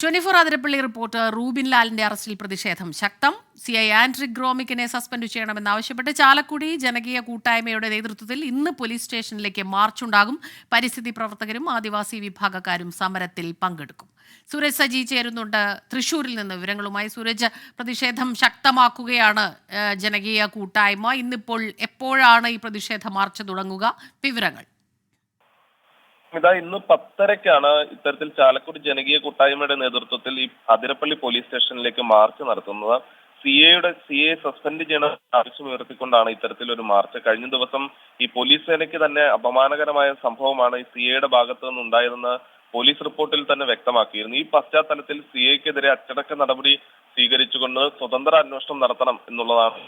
24 Athirappilly reporter Rubin ലാലിന്റെ അറസ്റ്റിൽ പ്രതിഷേധം ശക്തം. CI ആൻഡ്രിക് ഗ്രോമിക്കിനെ സസ്പെൻഡ് ചെയ്യണമെന്നാവശ്യപ്പെട്ട് ചാലക്കുടി ജനകീയ കൂട്ടായ്മയുടെ നേതൃത്വത്തിൽ ഇന്ന് പോലീസ് സ്റ്റേഷനിലേക്ക് മാർച്ചുണ്ടാകും. പരിസ്ഥിതി പ്രവർത്തകരും ആദിവാസി വിഭാഗക്കാരും സമരത്തിൽ പങ്കെടുക്കും. സൂരജ് സജി ചേരുന്നുണ്ട് തൃശൂരിൽ നിന്ന് വിവരങ്ങളുമായി. സൂരജ്, പ്രതിഷേധം ശക്തമാക്കുകയാണ് ജനകീയ കൂട്ടായ്മ. ഇന്നിപ്പോൾ എപ്പോഴാണ് ഈ പ്രതിഷേധ മാർച്ച് തുടങ്ങുക? വിവരങ്ങൾ. ഇന്ന് 10:30-ക്കാണ് ഇത്തരത്തിൽ ചാലക്കുടി ജനകീയ കൂട്ടായ്മയുടെ നേതൃത്വത്തിൽ ഈ അതിരപ്പള്ളി പോലീസ് സ്റ്റേഷനിലേക്ക് മാർച്ച് നടത്തുന്നത്. CA സസ്പെൻഡ് ചെയ്യണം ആവശ്യം ഉയർത്തിക്കൊണ്ടാണ് ഇത്തരത്തിലൊരു മാർച്ച്. കഴിഞ്ഞ ദിവസം ഈ പോലീസ് സേനയ്ക്ക് തന്നെ അപമാനകരമായ സംഭവമാണ് ഈ CAയുടെ ഭാഗത്തു നിന്നുണ്ടായതെന്ന് പോലീസ് റിപ്പോർട്ടിൽ തന്നെ വ്യക്തമാക്കിയിരുന്നു. ഈ പശ്ചാത്തലത്തിൽ CAയ്ക്കെതിരെ അച്ചടക്ക നടപടി സ്വീകരിച്ചുകൊണ്ട് സ്വതന്ത്ര അന്വേഷണം നടത്തണം എന്നുള്ളതാണ്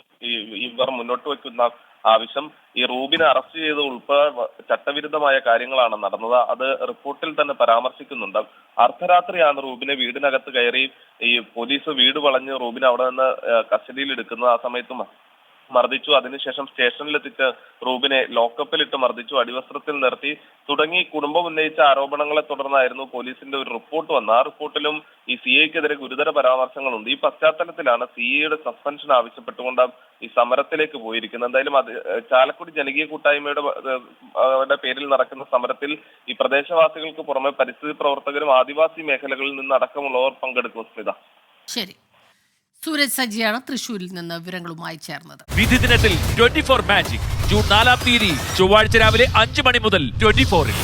ഇവർ മുന്നോട്ട് വയ്ക്കുന്ന ആവശ്യം. ഈ റൂബിനെ അറസ്റ്റ് ചെയ്ത് ഉൾപ്പെടെ ചട്ടവിരുദ്ധമായ കാര്യങ്ങളാണ് നടന്നത്. അത് റിപ്പോർട്ടിൽ തന്നെ പരാമർശിക്കുന്നുണ്ട്. അർദ്ധരാത്രിയാണ് റൂബിനെ വീടിനകത്ത് കയറി ഈ പോലീസ് വീട് വളഞ്ഞ് റൂബിനെ അവിടെ നിന്ന് കസ്റ്റഡിയിൽ എടുക്കുന്നത്. ആ സമയത്ത് മർദ്ദിച്ചു. അതിനുശേഷം സ്റ്റേഷനിലെത്തിച്ച് റൂബിനെ ലോക്കപ്പിലിട്ട് മർദ്ദിച്ചു, അടിവസ്ത്രത്തിൽ നിർത്തി തുടങ്ങി കുടുംബം ഉന്നയിച്ച ആരോപണങ്ങളെ തുടർന്നായിരുന്നു പോലീസിന്റെ ഒരു റിപ്പോർട്ട് വന്നത്. ആ റിപ്പോർട്ടിലും ഈ CAയ്ക്കെതിരെ ഗുരുതര പരാമർശങ്ങളുണ്ട്. ഈ പശ്ചാത്തലത്തിലാണ് CAയുടെ സസ്പെൻഷൻ ആവശ്യപ്പെട്ടുകൊണ്ട് ഈ സമരത്തിലേക്ക് പോയിരിക്കുന്നത്. എന്തായാലും ചാലക്കുടി ജനകീയ കൂട്ടായ്മയുടെ പേരിൽ നടക്കുന്ന സമരത്തിൽ ഈ പ്രദേശവാസികൾക്ക് പുറമെ പരിസ്ഥിതി പ്രവർത്തകരും ആദിവാസി മേഖലകളിൽ നിന്ന് അടക്കമുള്ളവർ പങ്കെടുക്കും. സ്മിത. ശരി, സൂരജ് സജിയാണ് തൃശൂരിൽ നിന്ന് വിവരങ്ങളുമായി ചേർന്നത്. വിധി ദിനത്തിൽ 24 മാജിക് ജൂൺ 4 ചൊവ്വാഴ്ച രാവിലെ 5 മണി മുതൽ 24-ൽ.